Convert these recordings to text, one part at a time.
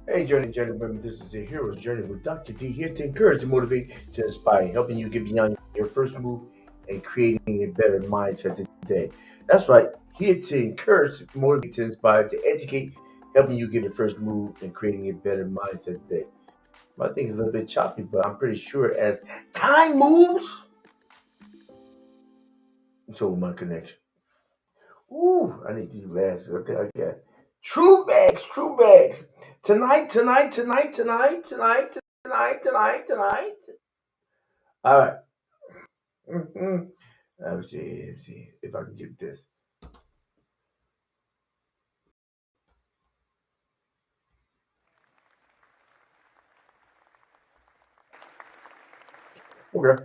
Hey, Journey, this is a hero's journey with Dr. D here to encourage, to motivate, to inspire, helping you get beyond your first move and creating a better mindset today. That's right, here to encourage, to motivate, to inspire, to educate, helping you get your first move and creating a better mindset today. My thing is a little bit choppy, but I'm pretty sure as time moves, so will my connection. Ooh, I need these glasses. I think I got true bags. Tonight. All right. Mm-hmm. Let me see if I can get this. Okay.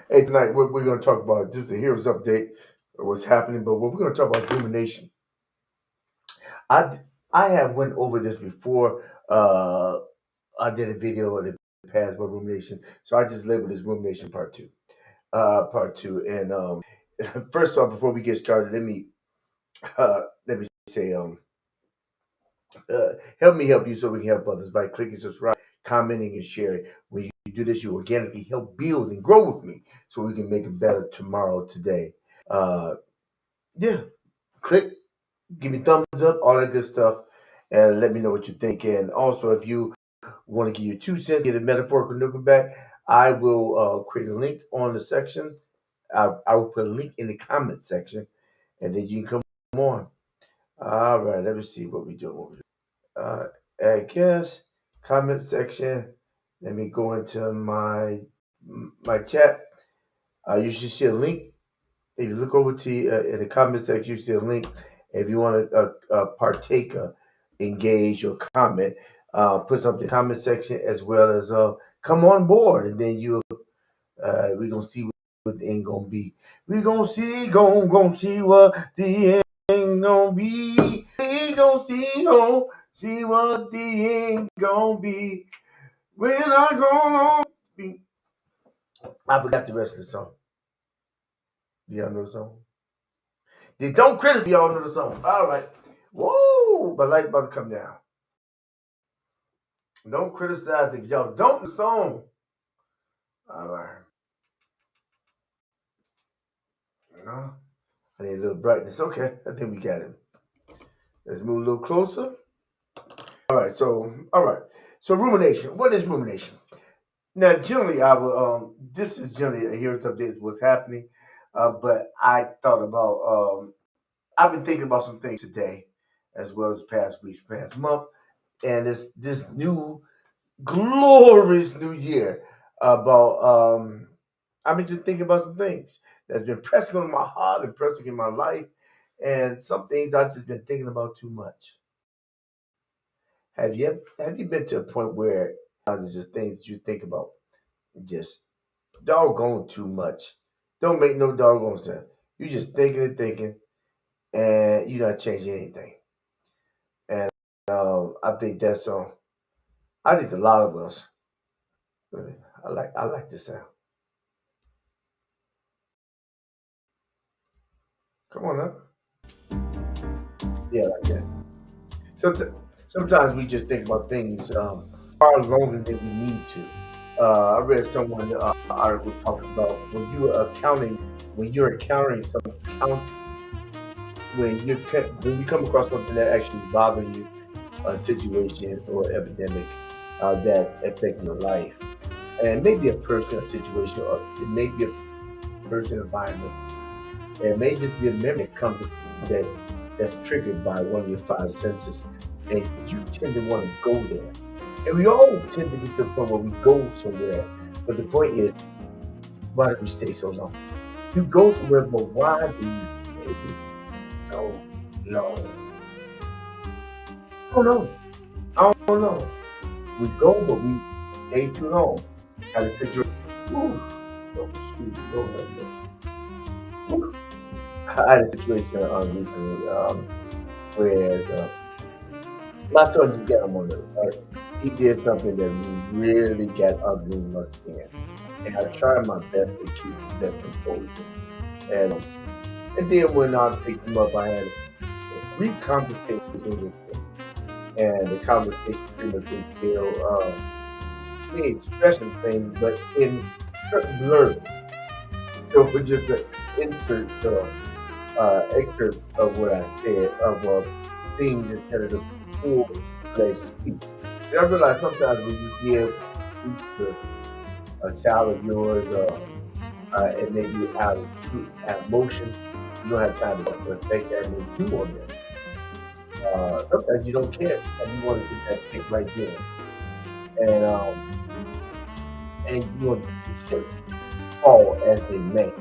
Hey, tonight what we're going to talk about, this is a hero's update of what's happening, but what we're going to talk about rumination. I I have went over this before. I did a video in the past about rumination, so I just labeled this rumination part two. Part two, and first off, before we get started, let me say help me help you so we can help others by clicking subscribe, commenting, and sharing. When you do this, you organically help build and grow with me so we can make it better tomorrow, today. Uh, yeah, click, give me thumbs up, all that good stuff, and let me know what you think. And also, if you want to give your 2 cents, get a metaphorical nickelback, I will create a link on the section. I will put a link in the comment section, and then you can come on. All right, let me see what we do. uh, I guess comment section. Let me go into my chat. You should see a link. If you look over to in the comment section, you see a link. If you want to partake, engage, or comment, put something in the comment section as well as come on board, and then we gonna see what the end gonna be. We gonna see what the end gonna be. We gonna see what the end gonna be. When I gonna be. I forgot the rest of the song. Do y'all know the song? They don't criticize. Y'all know the song. All right. Whoa! My light about to come down. Don't criticize if y'all don't know the song. All right. No, I need a little brightness. Okay, I think we got it. Let's move a little closer. All right. So rumination. What is rumination? Now, generally, I will. This is generally a here's update what's happening. But I thought about. I've been thinking about some things today, as well as past weeks, past month, and this new glorious new year. About. I've been just thinking about some things that's been pressing on my heart and pressing in my life, and some things I've just been thinking about too much. Have you been to a point where there's just things that you think about just doggone too much? Don't make no doggone sense. You just thinking and thinking, and you're not changing anything. And I think that's I think a lot of us. Really, I like this sound. Come on up. Yeah, like that. Sometimes, sometimes we just think about things far longer than we need to. I read someone article talking about when you're encountering some counts when you come across something that actually bothering you, a situation or epidemic that's affecting your life, and maybe a person, a situation, or it may be a person, environment, and it may just be a memory that comes that that's triggered by one of your five senses, and you tend to want to go there. And we all tend to get to the point where we go somewhere, but the point is, why do we stay so long? You go somewhere, but why do you stay so long? I don't know. I don't know. We go, but we stay too long. Had a situation. Ooh, oh, excuse me, Lord have mercy. Ooh. I had a situation recently where my son just got on my nerves. Right? He did something that really got ugly in my skin, and I tried my best to keep that composure. And then when I picked him up, I had a brief conversation with him. and the conversation pretty much entail me expressing things, but in certain blurs. So for just an insert excerpt of what I said of things instead of the full fledged speech. And I realize sometimes when you give a speech to a child of yours, and maybe out of true out of emotion, you don't have time to the effect that may do on them. Sometimes you don't care. Sometimes you want to get that kick right there, and you want the chips fall as they may.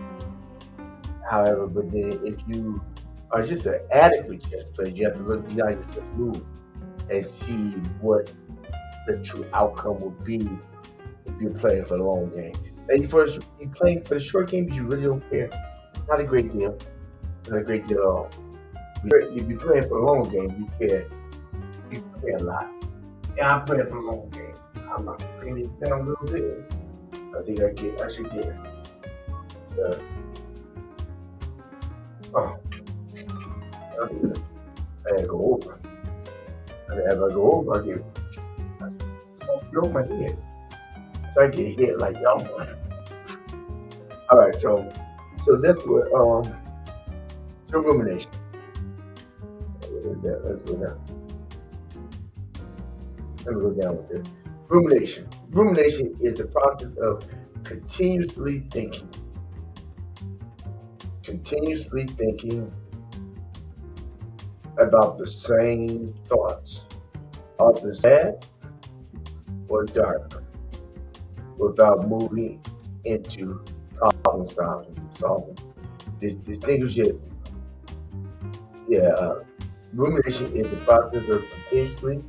However, but then if you are just an adequate chess player, you have to look beyond your first move and see what the true outcome will be if you're playing for the long game. And for you playing for the short games, you really don't care. Not a great deal. Not a great deal at all. If you're playing for the long game, you care. You care a lot. Yeah, I'm playing for the long game. I'm not playing it down a little bit. I think I should get uh, oh, I gotta go over. And as I go over, I get over my head. So I get hit like y'all. All right, so that's what so rumination. Let's go down. Let me go down with this. Rumination. Rumination is the process of continuously thinking about the same thoughts, often sad or dark, without moving into problem solving. Distinguish it. Yeah, rumination is the process of continuously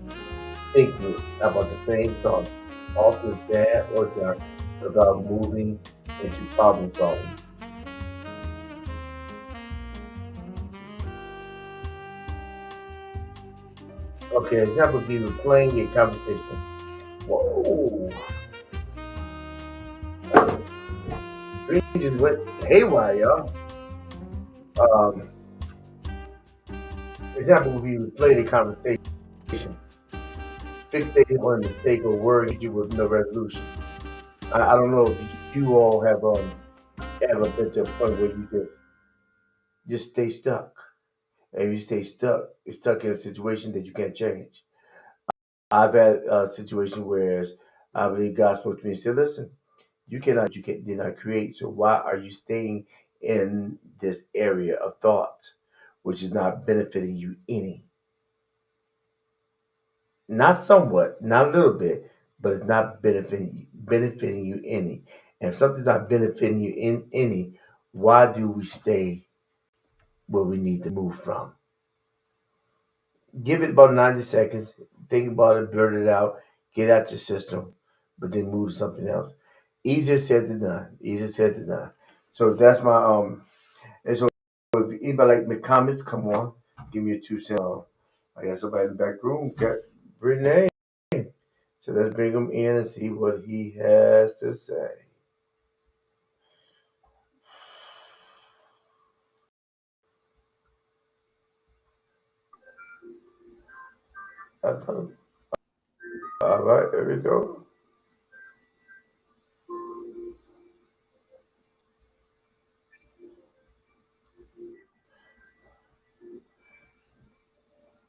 thinking about the same thoughts, often sad or dark, without moving into problem solving. Okay, example would be replaying a conversation. Whoa, we just went haywire, y'all. Um, example would be replay the conversation, fixated on a mistake or worry you with no resolution. I don't know if you all have ever been to a point where you just stay stuck. And you stay stuck, it's stuck in a situation that you can't change. I've had a situation where I believe God spoke to me and said, listen, did not create. So why are you staying in this area of thought, which is not benefiting you any? Not somewhat, not a little bit, but it's not benefiting you any. And if something's not benefiting you in any, why do we stay where we need to move from? Give it about 90 seconds, think about it, blurt it out, get out your system, but then move to something else. Easier said than done. Easier said than done. So that's my and so if anybody like make comments, come on, give me a 2 cent. I got somebody in the back room, got Renee. So let's bring him in and see what he has to say. I thought, all right, there we go.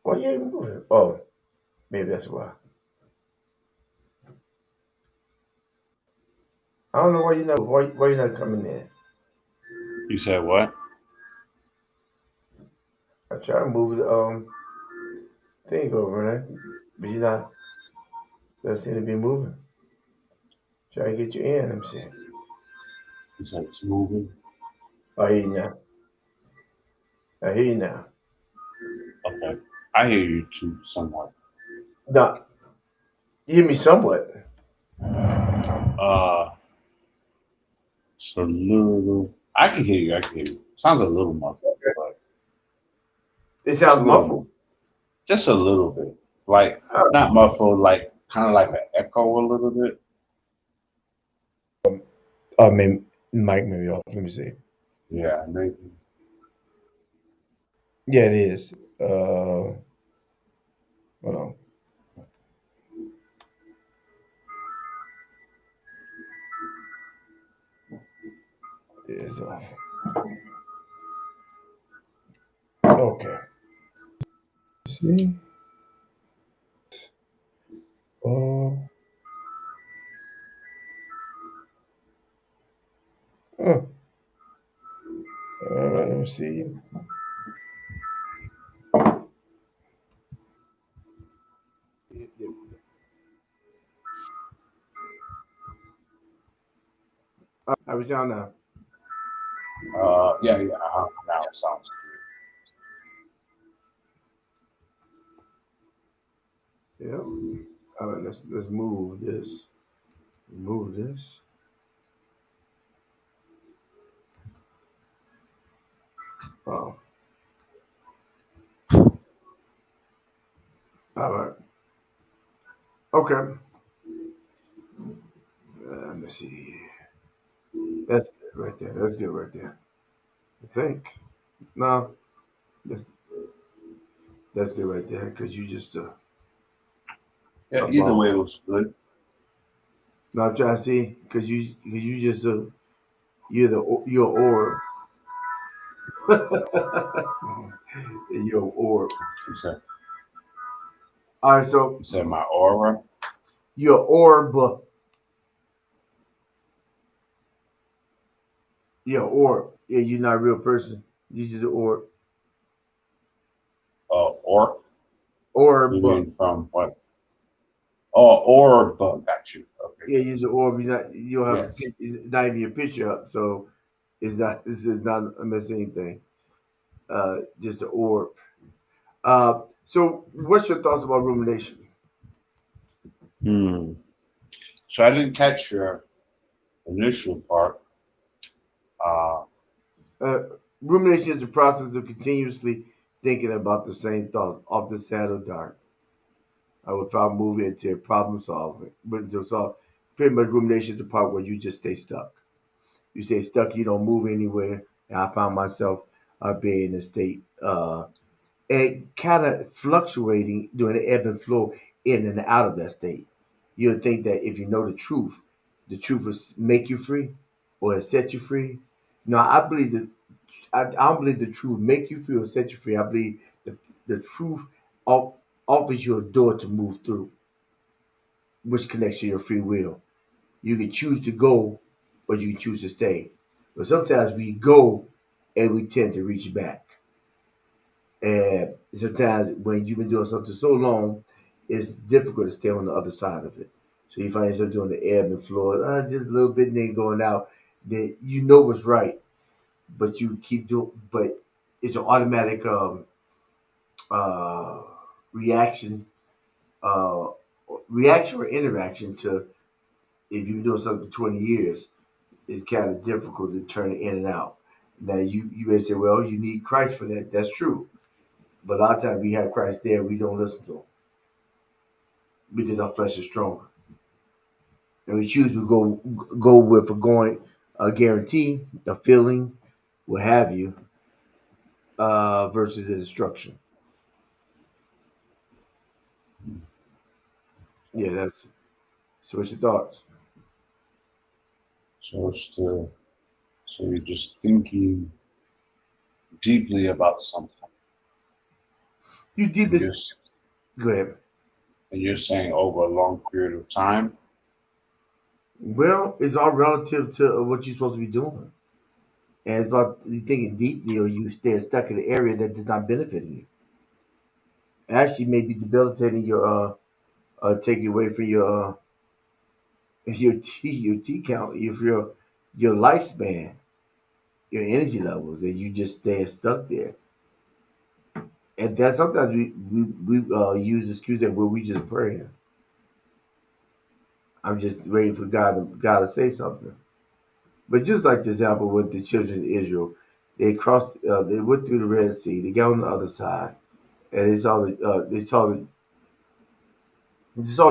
Why you ain't moving? Oh, maybe that's why. I don't know why you're not coming in. You said what? I try to move the thing over there, but you're not. Doesn't seem to be moving. Try to get you in. Let me see. You said it's moving. I hear you now. I hear you now. Okay. I hear you too, somewhat. No, you hear me somewhat. Uh, it's a little. I can hear you. I can hear you. Sounds a little muffled, but It it's a sounds little, muffled. just a little bit. Like not Oh, muffled, like kind of like an echo a little bit. maybe Mike, maybe off. Let me see. Yeah, maybe. Yeah, it is. Hold on. is off. Okay. See? Oh, oh. Let me see. How we sound now? Yeah, yeah. Now it sounds Yeah. All right, let's move this. Move this. Oh, all right. Okay. Let me see. That's good right there. That's good right there. I think. No, that's that's good right there because you just good. Yeah, either about. way it was good. No, I'm trying to see because you just you're orb. You're orb. You said All right, so you said my aura. you're orb. You're orb. Yeah, you're not a real person. You just an orb. Orc. You Orb. mean from what? Oh, orb. Got you. Okay, Yeah, you just an orb. You don't have a yes. not even your picture up, so it's not. This is not a miss anything. Just an orb. So what's your thoughts about rumination? Hmm. So I didn't catch your initial part. Uh, Uh, Rumination is the process of continuously thinking about the same thoughts, often sad or dark, without moving into problem solving. But to solve, pretty much rumination is the part where you just stay stuck. You stay stuck, you don't move anywhere. And I found myself being in a state and kind of fluctuating during the ebb and flow in and out of that state. You'll think that if you know the truth will make you free or it'll set you free. No, I believe that I don't believe the truth make you free or set you free. I believe the truth off, offers you a door to move through, which connects to your free will. You can choose to go or you can choose to stay. But sometimes we go and we tend to reach back. And sometimes when you've been doing something so long, it's difficult to stay on the other side of it. So you find yourself doing the ebb and flow, just a little bit and then going out. That you know what's right, but you keep doing. But it's an automatic uh, reaction, uh, reaction or interaction to if you've been doing something for 20 years. It's kind of difficult to turn it in and out. Now you may say, well, you need Christ for that. That's true, but a lot of times we have Christ there, we don't listen to him because our flesh is stronger. And we choose to go with a guarantee, a feeling, what have you, versus the instruction. Yeah, that's so. What's your thoughts? so it's the so you're just thinking deeply about something, You did and this. Go ahead. you're saying over a long period of time. Well, it's all relative to what you're supposed to be doing, and it's about you thinking deeply, or you staying stuck in an area that does not benefit you. Actually, may be debilitating your taking away from your T count, if your lifespan, your energy levels, and you just staying stuck there. And that sometimes we use excuse that where we just praying. I'm just waiting for God to say something. But just like the example with the children of Israel, they went through the Red Sea, they got on the other side, and they saw the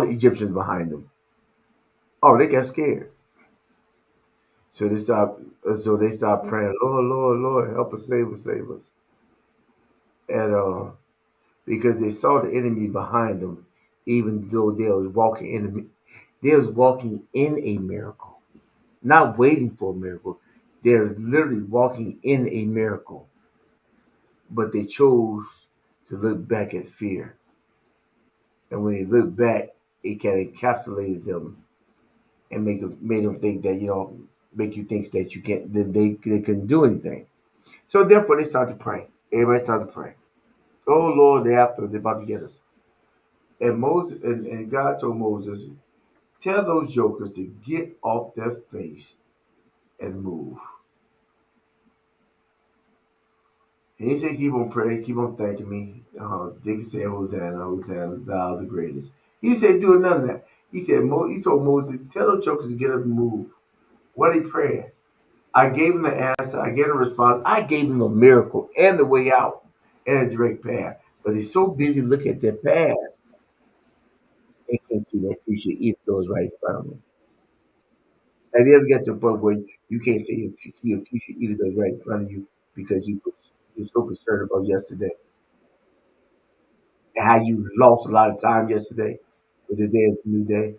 Egyptians behind them. Oh, they got scared, so they stopped praying, Lord, Lord, Lord, help us, save us, and because they saw the enemy behind them, even though they was walking in a miracle, not waiting for a miracle. They're literally walking in a miracle, but they chose to look back at fear. And when they look back, it kind of encapsulated them and made them think that make you think that you can't that they couldn't do anything. So therefore, they started praying. Everybody started praying. Oh Lord, they're after us. They're about to get us. And Moses and God told Moses, tell those jokers to get off their face and move. And he said, keep on praying, keep on thanking me. They can say, Hosanna, Hosanna, thou the greatest. He said, do none of that. He said, he told Moses, tell those jokers to get up and move. What are they praying? I gave them the answer. I gave them a response. I gave them a miracle and the way out and a direct path. But they're so busy looking at their past, they can't see their future, even though it's right in front of them. Have you ever get to a point where you can't see your future, even though it's right in front of you, because you're so concerned about yesterday and how you lost a lot of time yesterday with the day of the new day?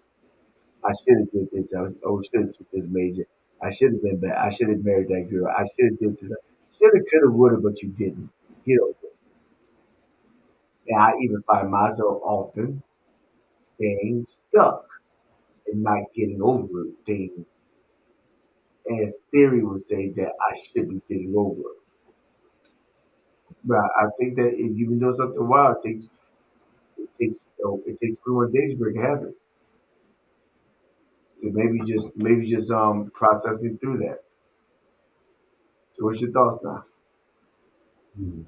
I should have did this. I should have took this major. I should have been back. I should have married that girl. I should have did this. Should have, could have, would have, but you didn't. You know, and I even find myself often staying stuck and not getting over things. As theory would say that I should be getting over it. But I think that if you've been doing something a while, it takes 21 days to break a habit. So maybe just processing through that. So what's your thoughts now? Hmm.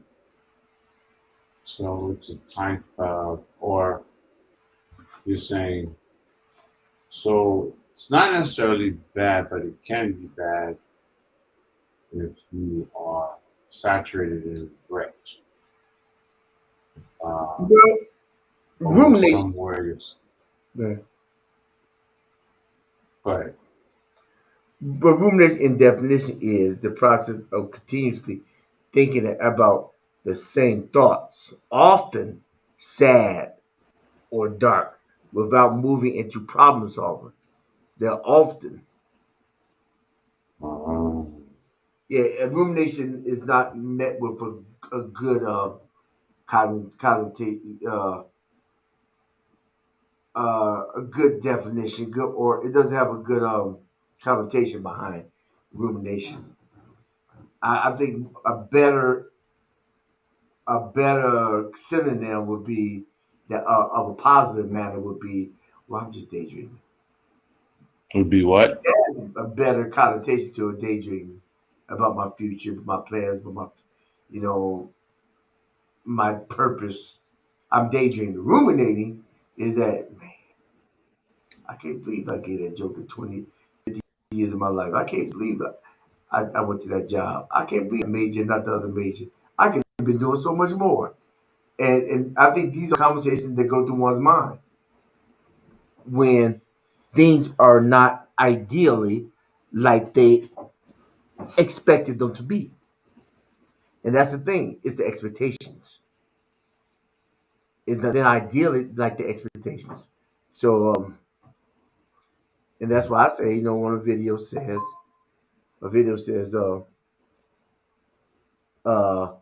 So it's a time, or you're saying, so it's not necessarily bad, but it can be bad if you are saturated in regret, uh, Well, over rumination. somewhere. You're, Yeah. but But rumination in definition is the process of continuously thinking about the same thoughts, often sad or dark, without moving into problem solving. They're often, um, yeah, and rumination is not met with a good a good definition, good, or it doesn't have a good connotation behind rumination. I think a better synonym would be that of a positive manner would be, well, I'm just daydreaming. would be what? A better connotation to a daydreaming about my future, my plans, but you know, my purpose. I'm daydreaming. Ruminating is that, man, I can't believe I gave that joker 20 years of my life. I can't believe I went to that job. I can't believe I major, not the other major. I could have been doing so much more. And I think these are conversations that go through one's mind when things are not ideally like they expected them to be. And that's the thing, it's the expectations. It's not ideally like the expectations. So, and that's why I say, one of the videos says, uh,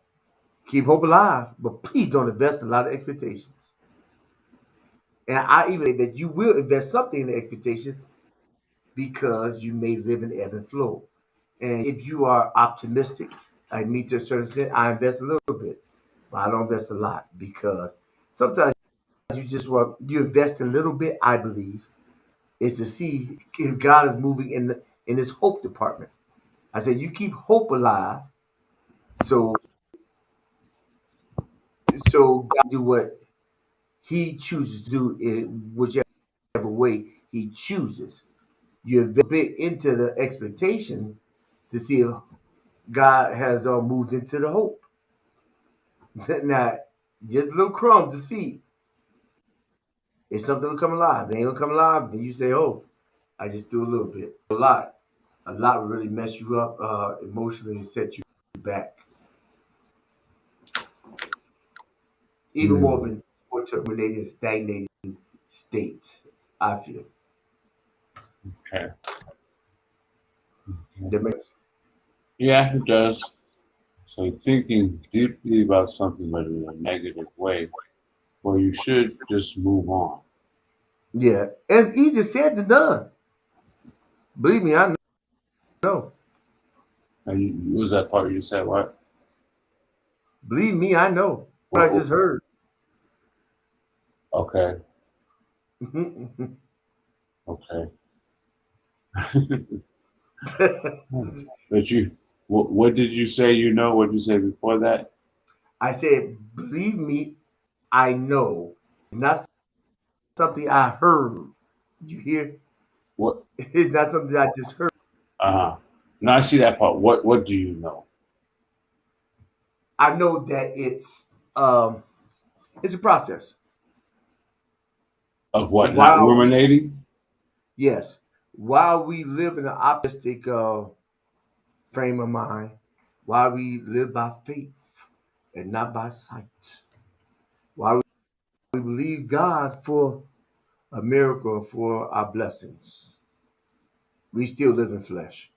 keep hope alive, but please don't invest a lot of expectations. And I even say that you will invest something in the expectation because you may live in ebb and flow. And if you are optimistic, like me to a certain extent, I invest a little bit, but I don't invest a lot because sometimes you invest a little bit. I believe is to see if God is moving in His hope department. I said you keep hope alive, so God do what He chooses to do in whichever way He chooses. You invest a bit into the expectation to see if God has moved into the hope. Now, just a little crumb to see if something will come alive. If it ain't gonna come alive, then you say, "Oh, I just do a little bit." A lot will really mess you up emotionally and set you back, even more Hmm. than more terminating, stagnating state. I feel Okay. that makes. Yeah, it does. So thinking deeply about something but in a negative way, well, you should just move on. Yeah, it's easier said than done. Believe me, I know. And was that part you said what? Believe me, I know what I Well, just heard. okay, okay. But what did you say? You know what did you say before that? I said, believe me, I know. It's not something I heard. You hear? What? It's not something I just heard. Uh huh. Now I see that part. What do you know I know that it's a process. of what? Not While ruminating. yes, while we live in an optimistic frame of mind, while we live by faith and not by sight, while we believe God for a miracle for our blessings, we still live in flesh.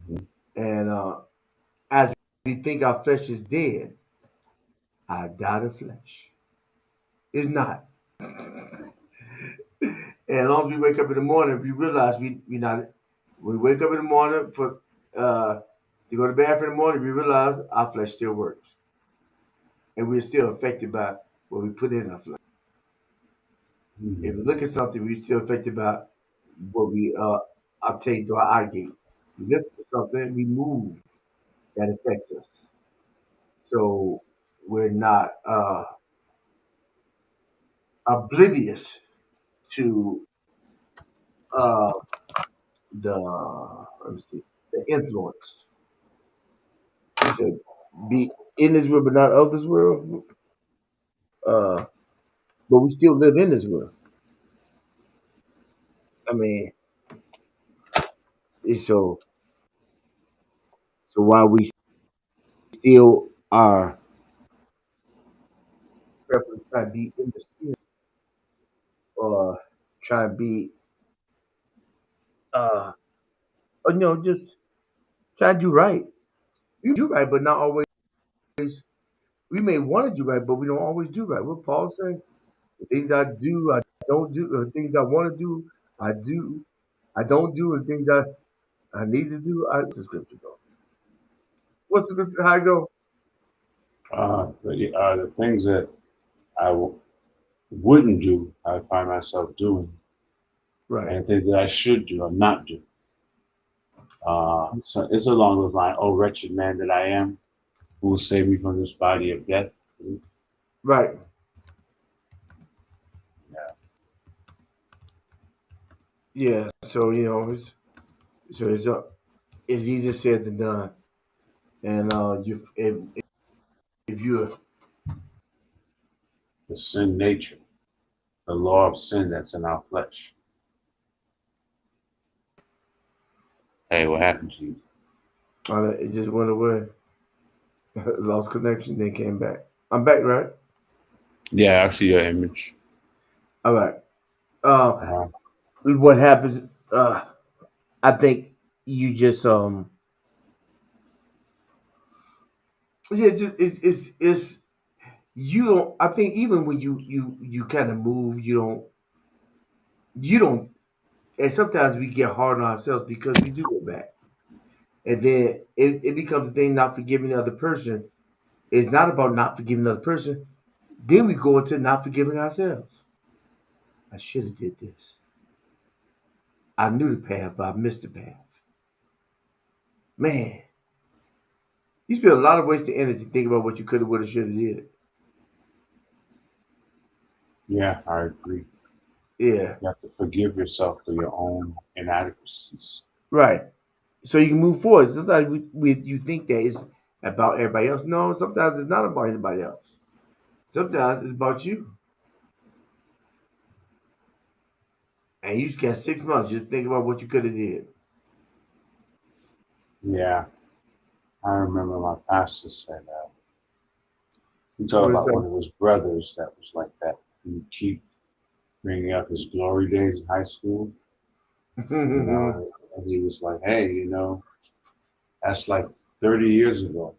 Mhm. And as we think our flesh is dead, I die to flesh. It's not. And as long as we wake up in the morning, we realize we not. We wake up in the morning for to go to bed in the morning. We realize our flesh still works, and we're still affected by what we put in our flesh. If Mhm. we look at something, we're still affected by what we obtain through our eye gates. We listen to something, we move. That affects us. So we're not oblivious to uh, the let me see, the influence. He said, "Be in this world, but not of this world." Uh, but we still live in this world. I mean, so while we still are preferably trying to be in the spirit or trying to be, or, just try to do right. We do right, but not always. We may want to do right, but we don't always do right. What Paul saying? The things I do, I don't do. The things I want to do, I do. I don't do. And things I need to do. What's the scripture go? What's the scripture? How I go? The things that I wouldn't do, I find myself doing, Right. and things that I should do, I'm not doing. So it's along those lines. Oh, wretched man that I am, who will save me from this body of death? Right. Yeah. Yeah. So it's easier said than done. And if you're The sin nature, the law of sin that's in our flesh. Hey, what happened to you? it just went away, lost connection, then came back. I'm back, right? Yeah, I see your image. All right. Uh, Uh, what happens? I think you just yeah, just it's you don't. I think even when you kind of move, you don't. And sometimes we get hard on ourselves because we do go back, and then it becomes a thing not forgiving the other person. It's not about not forgiving the other person. Then we go into not forgiving ourselves. I should have did this. I knew the path, but I missed the path. Man, you spend a lot of wasted energy thinking about what you could have, would have, should have did. yeah, I agree. Yeah, You have to forgive yourself for your own inadequacies. right. So you can move forward. Sometimes you think that it's about everybody else. No, sometimes it's not about anybody else. Sometimes it's about you. And you just got 6 months just think about what you could have did. Yeah, I remember my pastor said, he talked What is about that? one of his brothers that was like that. He would keep bringing up his glory days in high school, and he was like, hey, That's like 30 years ago.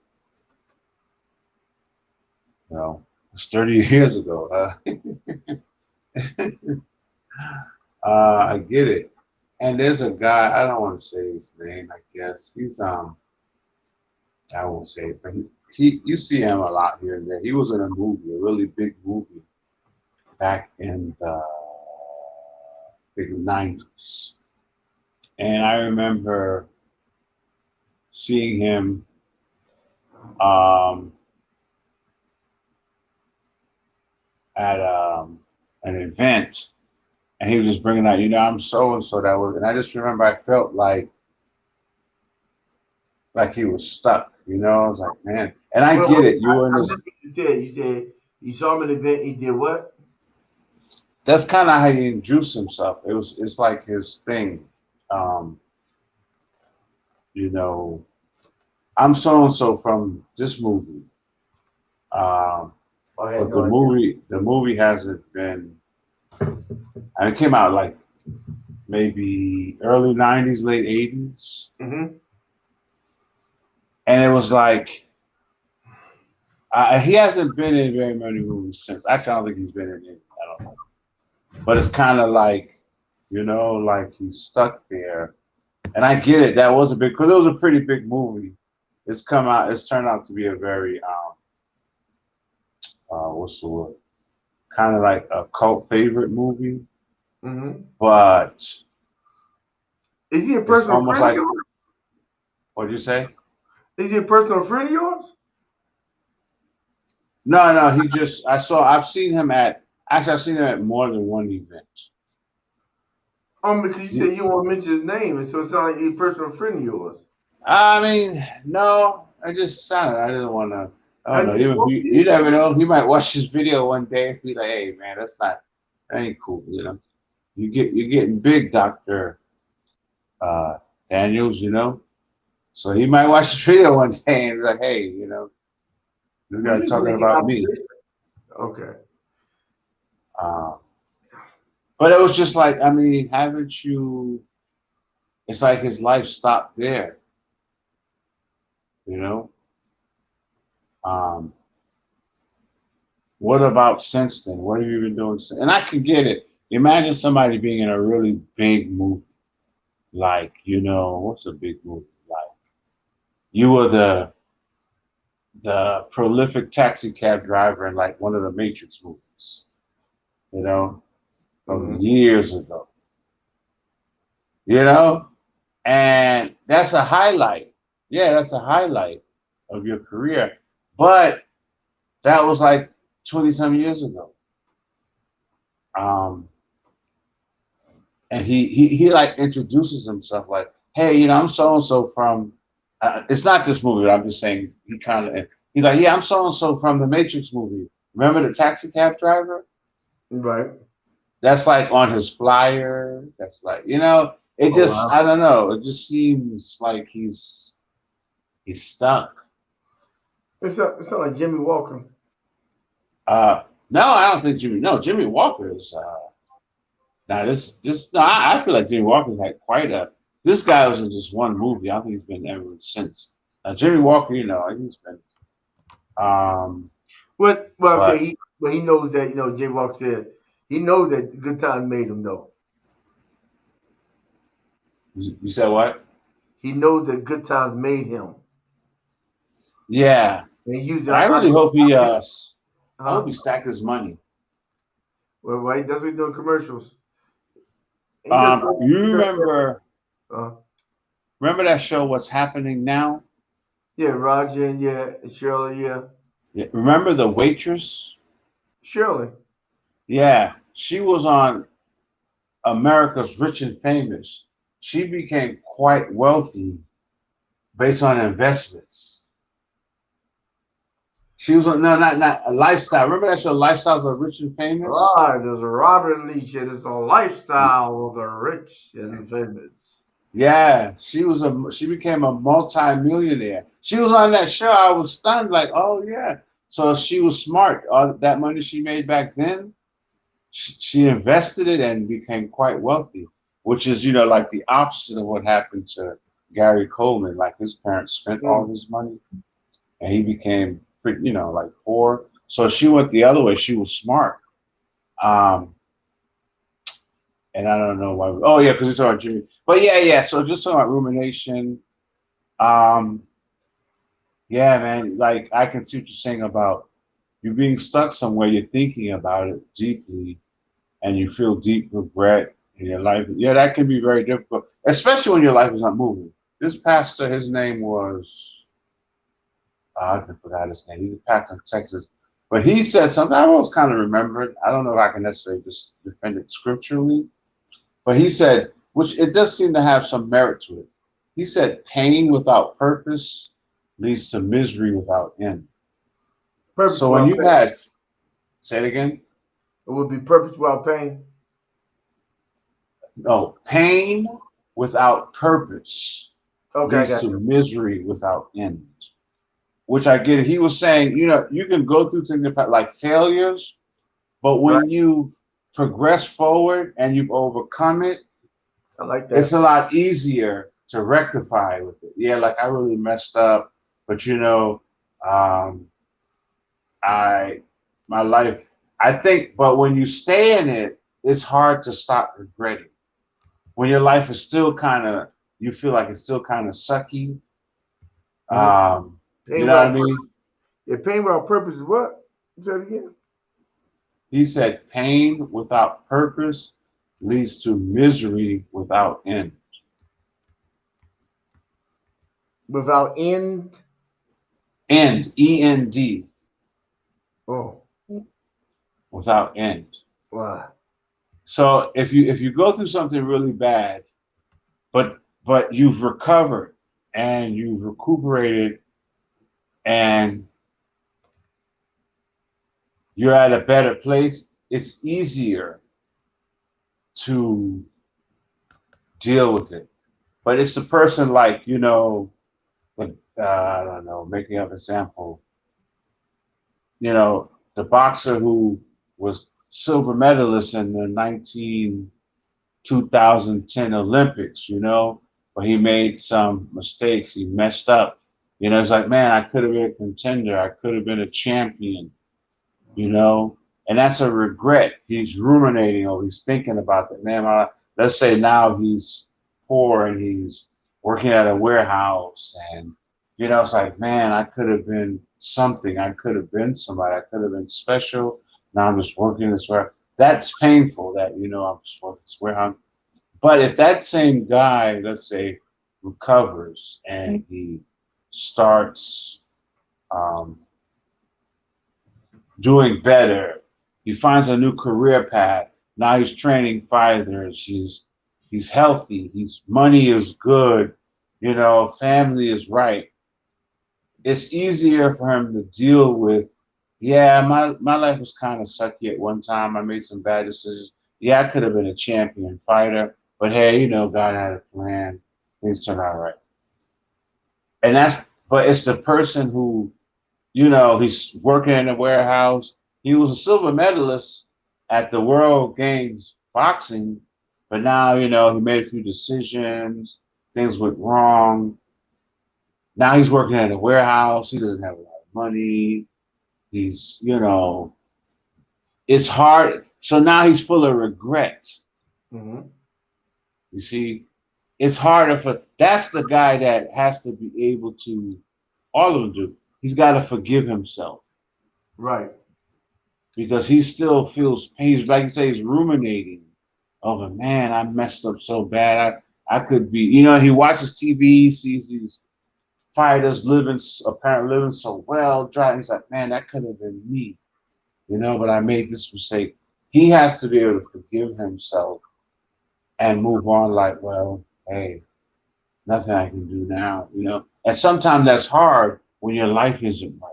You know, it's 30 years ago. I get it. And there's a guy, I don't want to say his name, I guess. I won't say it, but he you see him a lot here and there. He was in a movie, a really big movie back in the big 90s. And I remember seeing him um, at an event, and he was just bringing out, I'm so and so that was, and I just remember I felt like he was stuck, I was like, man, and I Well, get it. You were in I this. missed what you said. You said you saw him at an event. He did what? That's kind of how he introduced himself. It's like his thing. Um, you know, I'm so and so from this movie. Um, I had but no idea. the movie hasn't been, and it came out like maybe early '90s, late '80s, Mm-hmm. and it was like he hasn't been in very many movies since. Actually, I don't think he's been in it. I don't know, but it's kind of like, like he's stuck there. And I get it. That was because it was a pretty big movie. It's turned out to be a very what's the word? Kind of like a cult favorite movie, Mm-hmm. but Is he a it's personal almost friend of like, yours? what'd you say? Is he a personal friend of yours? No, I've seen him at more than one event. Because you You- said you don't want to mention his name, and so it sounds like he's a personal friend of yours. I mean, no, I just sounded. I didn't want to. I don't Has know. he spoke to You you? never know. He might watch this video one day and be like, "Hey, man, that ain't cool." You're getting big, Doctor uh, Daniels. So he might watch this video one day and be like, "Hey, you We guys need to talking make an about me." observation. Okay. Uh, but it was just like, I mean, haven't you? It's like his life stopped there. You know. Um, what about since then? What have you been doing since? And I can get it. Imagine somebody being in a really big movie, like, what's a big movie? Like, you were the prolific taxi cab driver in like one of the Matrix movies, you know, from Mm-hmm. years ago, you know, and that's a highlight. Yeah, that's a highlight of your career. But that was like 20 some years ago. Um, and he like introduces himself like, hey, I'm so and so from. It's not this movie, but I'm just saying he's like, yeah, I'm so and so from the Matrix movie. Remember the taxi cab driver? Right. That's like on his flyer. That's like, it Oh just, wow. I don't know. It just seems like he's stuck. It's not like Jimmy Walker. Uh, no, I don't think Jimmy Walker is. Now this no, I feel like Jimmy Walker's had quite a. This guy was in just one movie. I don't think he's been ever since. Now Jimmy Walker, he's been. Um, What I'm saying, but he knows that Jay Walker said he knows that good times made him though. you said what? He knows that good times made him, Yeah, and he used and I really hope I hope huh? he stacked his money. Well, right, that's what he's doing commercials. And he just You remember that show? What's happening now? yeah, Roger and yeah, Shirley, yeah, Yeah, remember the waitress? Shirley. Yeah, she was on America's Rich and Famous. She became quite wealthy based on investments. She was on, no, not a lifestyle. Remember that show, Lifestyles of Rich and Famous? Right, there's a Robert Leach, and it's a lifestyle of the rich and famous. Yeah, she became a multi-millionaire. She was on that show. I was stunned, like, oh yeah. So she was smart. All that money she made back then, she invested it and became quite wealthy, which is, like the opposite of what happened to Gary Coleman, like his parents spent all Mm. his money and he became pretty, like poor. So she went the other way. She was smart. Um, and I don't know why. Oh yeah, because it's on Jimmy. But yeah, yeah. So just talking about rumination. Um, yeah, man. Like I can see what you're saying about you being stuck somewhere. You're thinking about it deeply, and you feel deep regret in your life. Yeah, that can be very difficult, especially when your life is not moving. This pastor, his name was I forgot his name. He's a pastor in Texas, but he said something I always kind of remembered. I don't know if I can necessarily just defend it scripturally, but he said, which it does seem to have some merit to it. He said, "Pain without purpose leads to misery without end." Purpose So when without you pain. had, say it again. It would be purpose without pain. No, pain without purpose Okay, I leads got to you. misery without end. Which I get it. He was saying, you can go through things like failures, but Right. when you've progressed forward and you've overcome it, I like it's that. a lot easier to rectify with it. Yeah, like I really messed up, but um, I my life. I think, but when you stay in it, it's hard to stop regretting. When your life is still kind of, you feel like it's still kind of sucky. Mm-hmm. You Pain know what I without purpose. mean? Yeah, pain without purpose is what? Say it again. He said, "Pain without purpose leads to misery without end." Without end. End, END, Oh, without end. wow. So if you go through something really bad, but you've recovered and you've recuperated and you're at a better place, it's easier to deal with it. But it's the person like, I don't know, making up an example, the boxer who was silver medalist in the 2010 Olympics, but he made some mistakes. He messed up. It's like, man, I could have been a contender. I could have been a champion, you know? And that's a regret. He's ruminating or he's thinking about that. Man, let's say now he's poor and he's working at a warehouse and, it's like, man, I could have been something. I could have been somebody. I could have been special. Now I'm just working this way. That's painful that, I'm just working this warehouse. But if that same guy, let's say, recovers and he starts um, doing better, he finds a new career path. Now he's training fighters. He's healthy. His money is good. Family is right. It's easier for him to deal with. Yeah, my life was kind of sucky at one time. I made some bad decisions. Yeah, I could have been a champion fighter, but hey, God had a plan. Things turned out right. And but it's the person who, he's working in a warehouse. He was a silver medalist at the World Games boxing, but now, he made a few decisions. Things went wrong. Now he's working at a warehouse. He doesn't have a lot of money. He's, it's hard. So now he's full of regret. Mm-hmm. You see, it's harder that's the guy that has to be able to, all of them do. He's got to forgive himself Right. because he still feels pain. He's like you say, he's ruminating over, man, I messed up so bad. I could be, he watches TV, he sees these fighters apparently living so well, driving. He's like, man, that could have been me, but I made this mistake. He has to be able to forgive himself and move on like, well, hey, nothing I can do now, And sometimes that's hard when your life isn't right.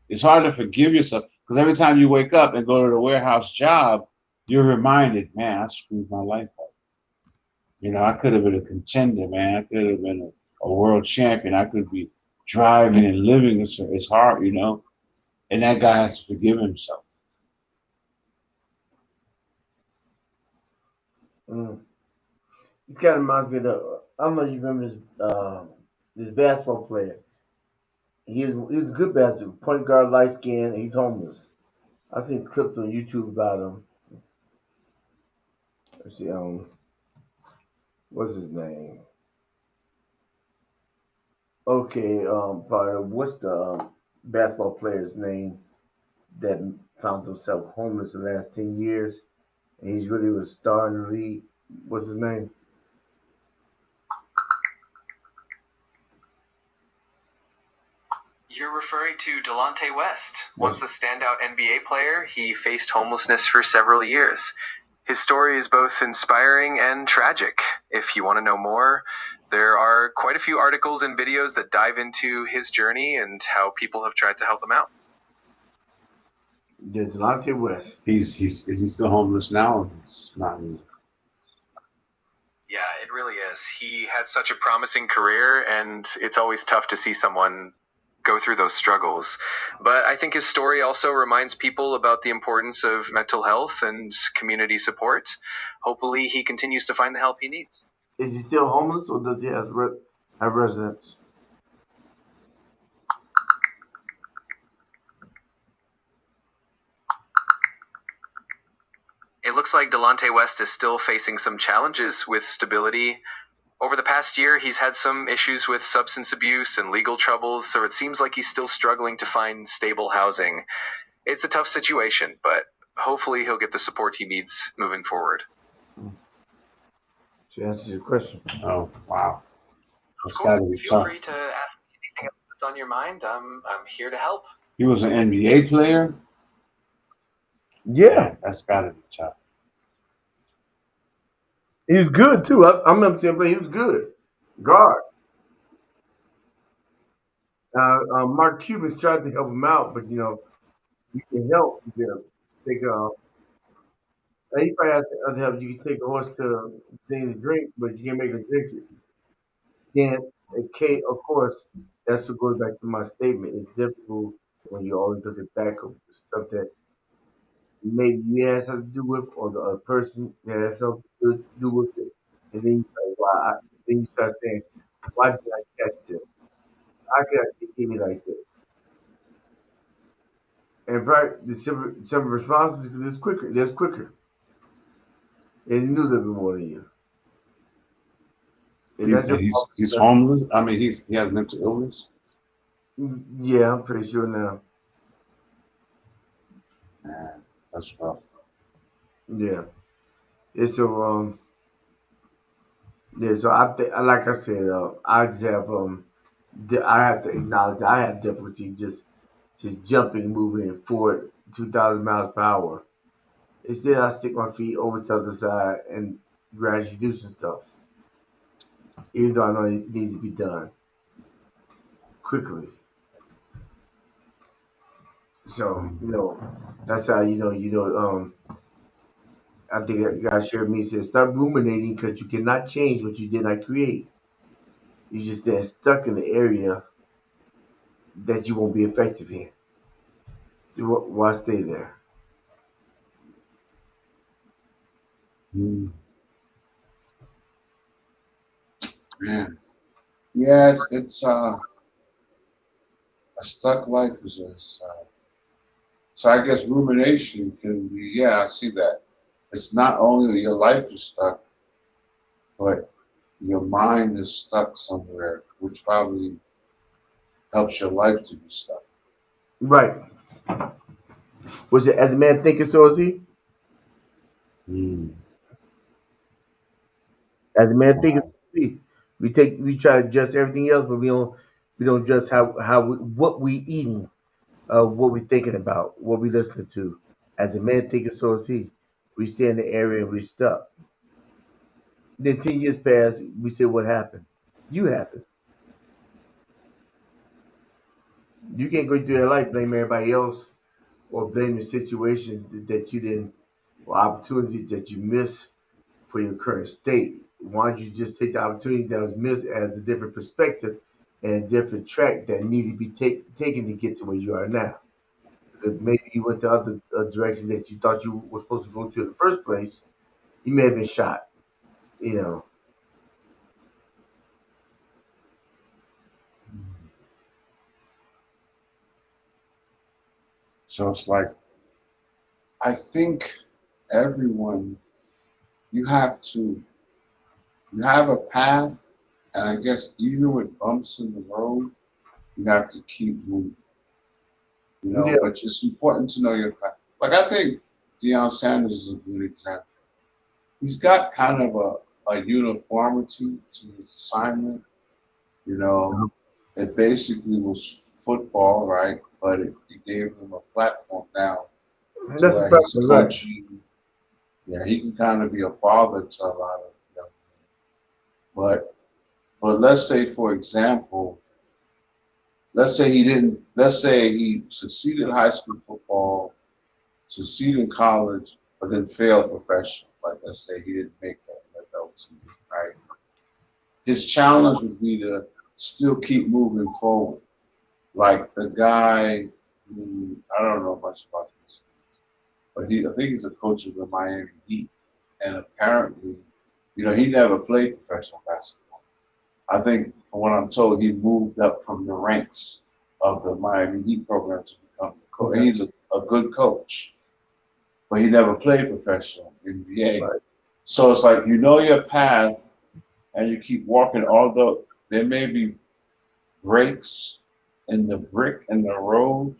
It's hard to forgive yourself because every time you wake up and go to the warehouse job, you're reminded, man, I screwed my life up. I could have been a contender, man. I could have been a world champion. I could be driving and living. It's hard, And that guy has to forgive himself. Mm. He's kind of reminds me of I don't know if you remember this basketball player. He was a good basketball point guard, light skin. He's homeless. I've seen clips on YouTube about him. Let's see, what's his name? Okay, probably, what's the basketball player's name that found himself homeless in the last 10 years? And he's really was a star in the league. What's his name? You're referring to Delonte West. That's Once a standout NBA player, he faced homelessness for several years. His story is both inspiring and tragic. If you want to know more, there are quite a few articles and videos that dive into his journey and how people have tried to help him out. the Delonte West. He's is he still homeless now? It's not. Yeah, it really is. He had such a promising career, and it's always tough to see someone go through those struggles. But I think his story also reminds people about the importance of mental health and community support. Hopefully, he continues to find the help he needs. Is he still homeless or does he have residence? It looks like Delonte West is still facing some challenges with stability. Over the past year, he's had some issues with substance abuse and legal troubles, so it seems like he's still struggling to find stable housing. It's a tough situation, but hopefully he'll get the support he needs moving forward. To answer your question. Oh wow, that's Cool. got to be Feel tough. free to ask me anything else that's on your mind. I'm here to help. He was an NBA player. Yeah, Man, that's got to be tough. he was good too. I remember seeing him play. He was good. Guard. Mark Cuban's tried to help him out, but you can help. You can take he probably has other help. You can take a horse to thing to drink, but you can't make him drink it. Can't. It can't. Of course, that's what goes back to my statement. It's difficult when you always look at back of stuff that maybe you had something to do with, or the other person had something to do with it. And then you say, why? Then you start saying, why did I catch this? How could I get me like this? And probably the simple response is because it's quicker. It's quicker. And he knew a little bit more than you. Is He's that your and he's fault? he's homeless. I mean, he has mental illness. Yeah, I'm pretty sure now. Man, that's rough. Yeah. It's so yeah, so I think like I said, I just have I have to acknowledge that I have difficulty just jumping, moving forward 2,000 miles per hour. Instead I stick my feet over to the other side and gradually do some stuff. Even though I know it needs to be done quickly. So, that's how I think that God shared me said start ruminating because you cannot change what you did not create. You just then stuck in the area that you won't be effective in. So why stay there? Mm, man, yeah, it's a stuck life is. So I guess rumination can be. Yeah, I see that. It's not only your life is stuck, but your mind is stuck somewhere, which probably helps your life to be stuck. Right. Was it as a man thinketh, so is he? Mm, As a man thinketh, wow. so is he. We try to adjust everything else, but we don't adjust what we eating, what we thinking about, what we listening to. As a man thinketh, so is he. We stay in the area and we stuck. Then 10 years pass. We say, what happened? You happened. You can't go through your life blame everybody else or blame the situation that you didn't or opportunities that you missed for your current state. Why don't you just take the opportunity that was missed as a different perspective and a different track that needed to be taken to get to where you are now? Because maybe you went the other direction that you thought you were supposed to go to in the first place. You may have been shot, you know. So it's like, I think everyone, you have to, you have a path, and I guess even with bumps in the road, you have to keep moving, you know, Yeah, but it's important to know your path. Like, I think Deion Sanders is a good example. He's got kind of a uniformity to his assignment, you know. It basically was football, right? But it gave him a platform now to that's the where he's problem, right? coaching. Yeah, he can kind of be a father to a lot of young men. But let's say, for example, let's say he succeeded in high school football, succeeded in college, but then failed professional. Like, let's say he didn't make that NFL team, right? His challenge would be to still keep moving forward. Like the guy who, I don't know much about this, but I think he's a coach of the Miami Heat, and apparently, you know, he never played professional basketball. I think, from what I'm told, he moved up from the ranks of the Miami Heat program to become a coach. And Okay, he's a good coach, but he never played professional NBA. right. So it's like, you know your path and you keep walking, although there may be breaks in the brick in the road,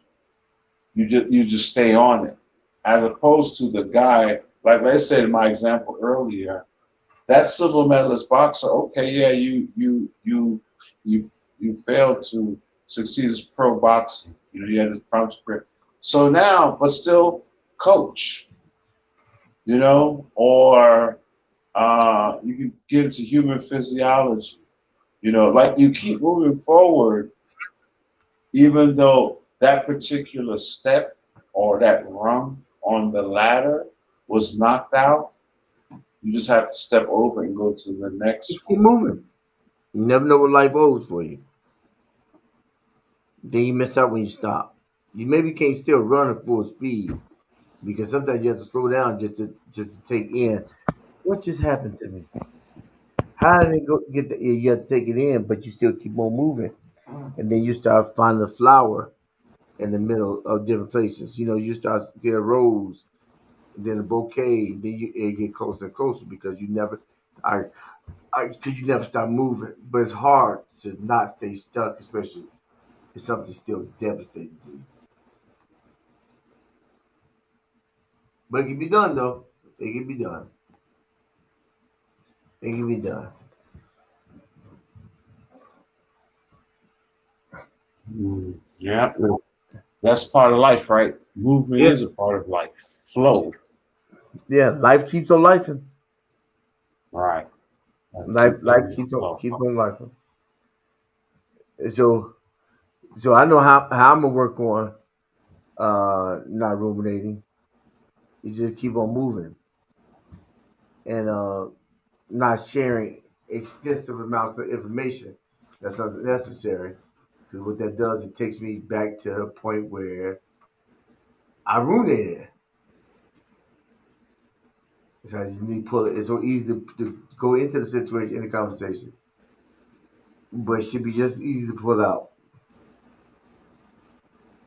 you just stay on it. As opposed to the guy, like I said in my example earlier, that silver medalist boxer, okay, yeah, you you failed to succeed as pro boxing. You know, you had this promise career. So now, but still coach, you know, or you can get into human physiology. You know, like you keep moving forward, even though that particular step or that rung on the ladder was knocked out, you just have to step over and go to the Just next keep one. moving. You never know what life holds for you. Then you miss out when you stop. You maybe can't still run at full speed because sometimes you have to slow down just to take in what just happened to me. How did it go get the you have to take it in, but you still keep on moving. And then you start finding a flower in the middle of different places. You know, you start to see a rose, then a bouquet, then it get closer and closer because you never are because you never stop moving. But it's hard to not stay stuck, especially if something's still devastating to you. But it can be done though. It can be done. It can be done. Yeah, that's part of life, right? Movement Yeah. is a part of life. Flow, Yeah. Life keeps on lifing. right? Life Flow. keeps on lifing. And so I know how I'm gonna work on not ruminating. You just keep on moving and not sharing extensive amounts of information that's unnecessary. Because what that does, it takes me back to a point where I ruminated. So I just need to pull it. It's so easy to go into the situation in the conversation, but it should be just easy to pull out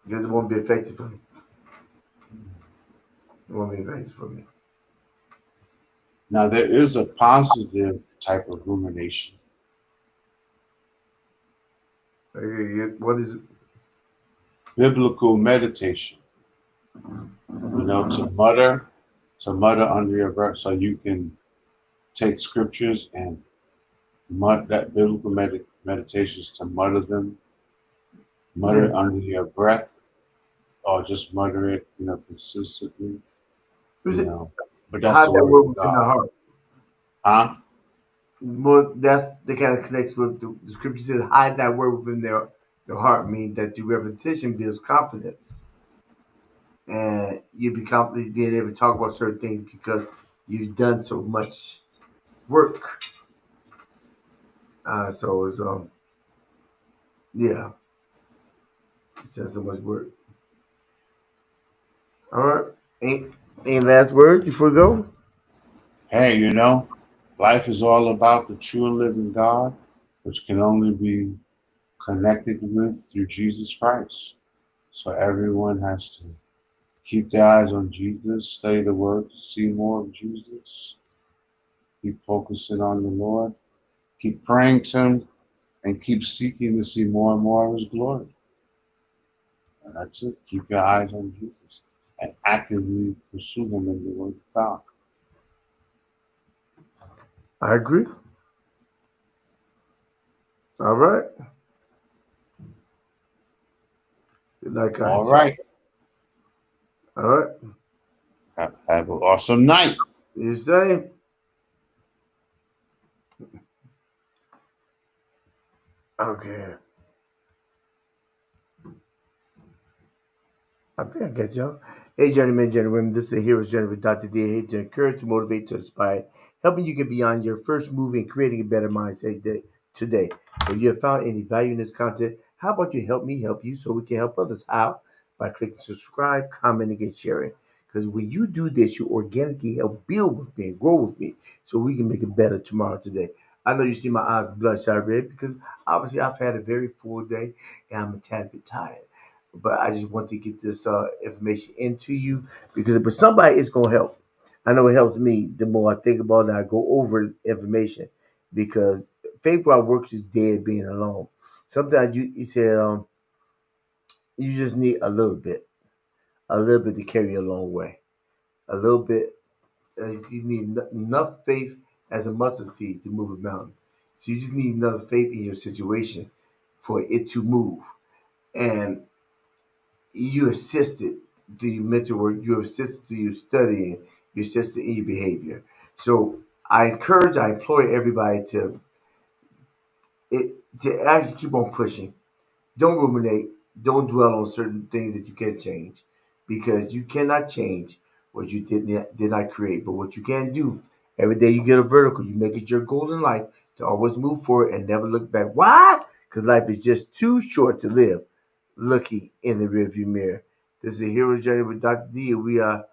because it won't be effective for me. It won't be effective for me. Now there is a positive type of rumination. What is it? Biblical meditation. You know, to mutter under your breath, so you can take scriptures and that biblical meditations to mutter them, mutter Yeah. it under your breath, or just mutter it, you know, consistently, Who's you it? know. But that's Hide the that word word of within the God, heart. huh? Well, that's the kind of connects with the scripture says, hide that word within their heart, meaning that the repetition builds confidence. And you be confident being able to talk about certain things because you've done so much work. So it's yeah, it's done so much work. All right. Any last words before we go? Hey, you know, life is all about the true and living God, which can only be connected with through Jesus Christ. So everyone has to Keep your eyes on Jesus. Study the Word to see more of Jesus. Keep focusing on the Lord. Keep praying to Him, and keep seeking to see more and more of His glory. And that's it. Keep your eyes on Jesus and actively pursue Him in the Word of God. I agree. All right. Good night, All guys. right. All right. Have an awesome night. You same. Okay. I think I got y'all. Hey, gentlemen, gentlemen, this is the Hero's Journey with Dr. D. Here to encourage, to motivate, to inspire, helping you get beyond your first move and creating a better mindset today. If you have found any value in this content, how about you help me help you so we can help others? How? By clicking subscribe, commenting, and sharing. Because when you do this, you organically help build with me and grow with me so we can make it better tomorrow today. I know you see my eyes bloodshot red because obviously I've had a very full day and I'm a tad bit tired, but I just want to get this information into you because for somebody it's gonna help. I know it helps me the more I think about it. I go over information because faith without works is dead being alone. Sometimes you said you just need a little bit to carry you a long way. A little bit. You need enough faith as a mustard seed to move a mountain. So you just need enough faith in your situation for it to move. And you assisted through your mental work, you assisted through your studying, you assisted in your behavior. So I employ everybody to actually keep on pushing. Don't ruminate. Don't dwell on certain things that you can't change, because you cannot change what you did not create. But what you can do, every day you get a vertical, you make it your goal in life to always move forward and never look back. Why? Because life is just too short to live looking in the rearview mirror. This is the Hero's Journey with Dr. D. We are